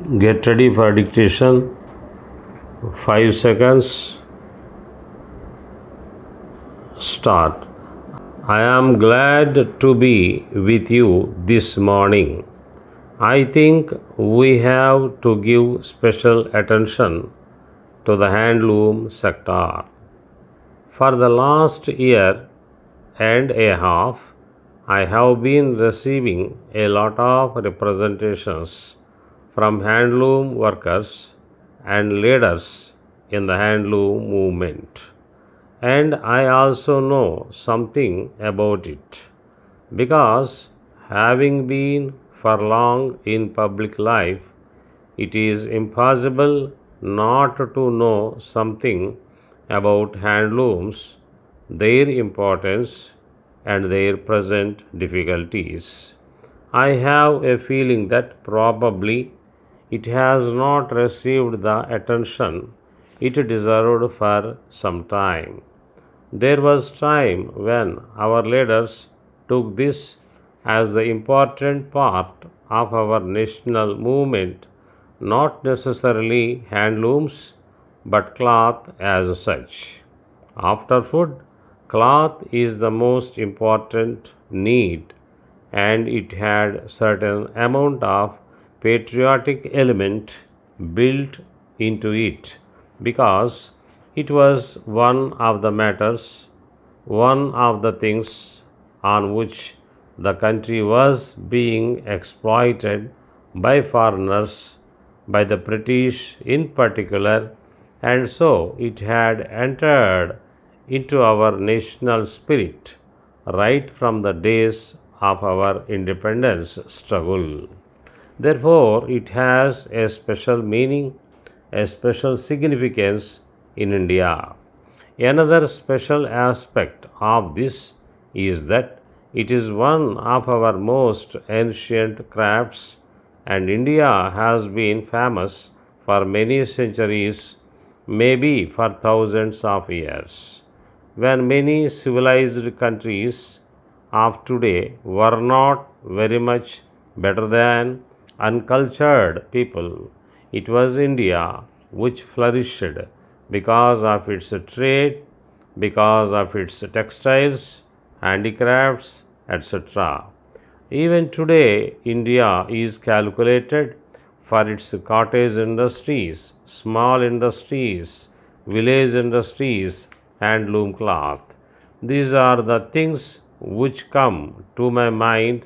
Get ready for dictation. 5 seconds. Start. I am glad to be with you this morning. I think we have to give special attention to the handloom sector. For the last year and a half, I have been receiving a lot of representations from handloom workers and leaders in the handloom movement. And I also know something about it because having been for long in public life, it is impossible not to know something about handlooms, their importance, and their present difficulties. I have a feeling that probably it has not received the attention it deserved for some time. There was time when our leaders took this as the important part of our national movement, not necessarily handlooms, but cloth as such. After food, cloth is the most important need, and it had certain amount of patriotic element built into it because it was one of the matters, one of the things on which the country was being exploited by foreigners, by the British in particular, and so it had entered into our national spirit right from the days of our independence struggle. Therefore, it has a special meaning, a special significance in India. Another special aspect of this is that it is one of our most ancient crafts, and India has been famous for many centuries, maybe for thousands of years. When many civilized countries of today were not very much better than uncultured people, it was India which flourished because of its trade, because of its textiles, handicrafts, etc. Even today, India is calculated for its cottage industries, small industries, village industries, handloom cloth. These are the things which come to my mind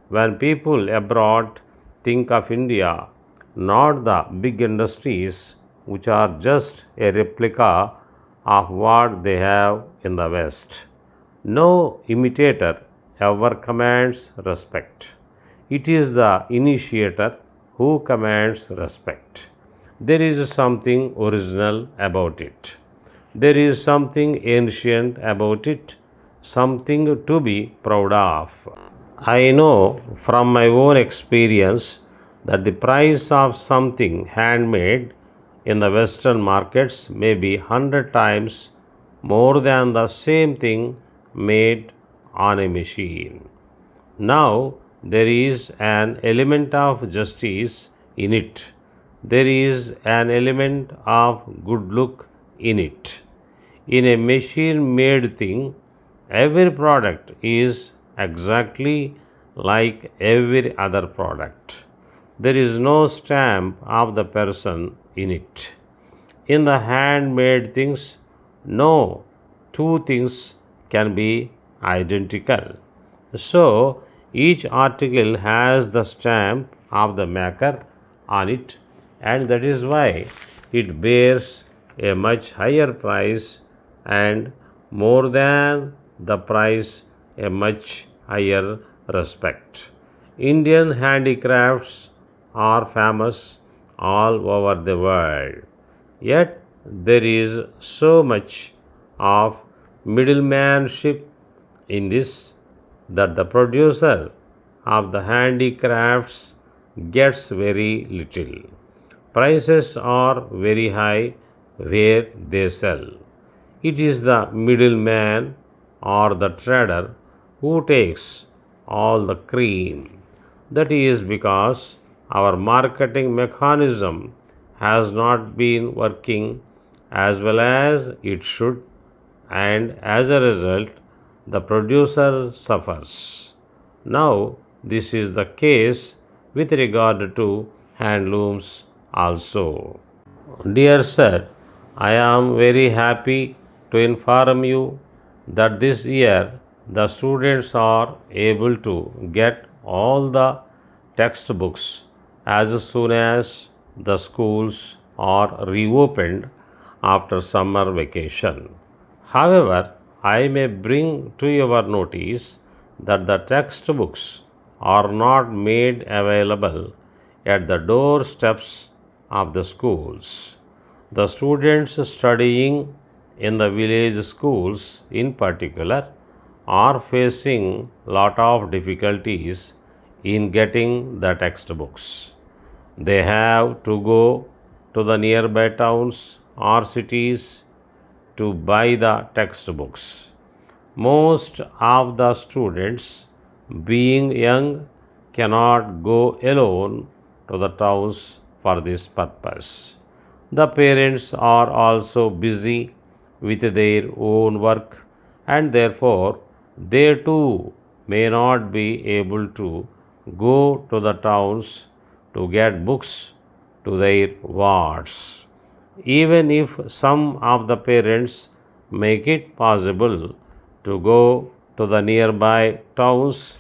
when people abroad think of India, not the big industries which are just a replica of what they have in the West. No imitator ever commands respect. It is the initiator who commands respect. There is something original about it. There is something ancient about it, something to be proud of. I know from my own experience that the price of something handmade in the Western markets may be 100 times more than the same thing made on a machine. Now, there is an element of justice in it. There is an element of good look in it. In a machine made thing, every product is exactly like every other product. There is no stamp of the person in it. In the handmade things, no two things can be identical. So, each article has the stamp of the maker on it, and that is why it bears a much higher price, and more than the price, a much higher respect. Indian handicrafts are famous all over the world. Yet there is so much of middlemanship in this that the producer of the handicrafts gets very little. Prices are very high where they sell. It is the middleman or the trader who takes all the cream. That is because our marketing mechanism has not been working as well as it should, and as a result, the producer suffers. Now, this is the case with regard to handlooms also. Dear sir, I am very happy to inform you that this year the students are able to get all the textbooks as soon as the schools are reopened after summer vacation. However, I may bring to your notice that the textbooks are not made available at the doorsteps of the schools. The students studying in the village schools in particular are facing lot of difficulties in getting the textbooks. They have to go to the nearby towns or cities to buy the textbooks. Most of the students, being young, cannot go alone to the towns for this purpose. The parents are also busy with their own work, and therefore they too may not be able to go to the towns to get books to their wards. Even if some of the parents make it possible to go to the nearby towns,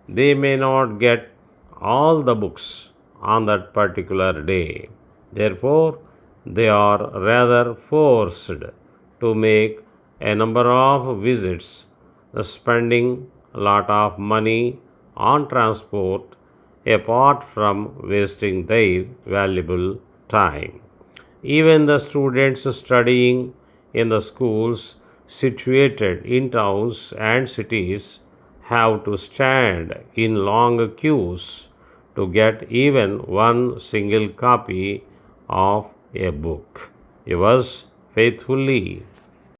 they may not get all the books on that particular day. Therefore, they are rather forced to make a number of visits, spending a lot of money on transport apart from wasting their valuable time. Even the students studying in the schools situated in towns and cities have to stand in long queues to get even one single copy of a book. Yours faithfully,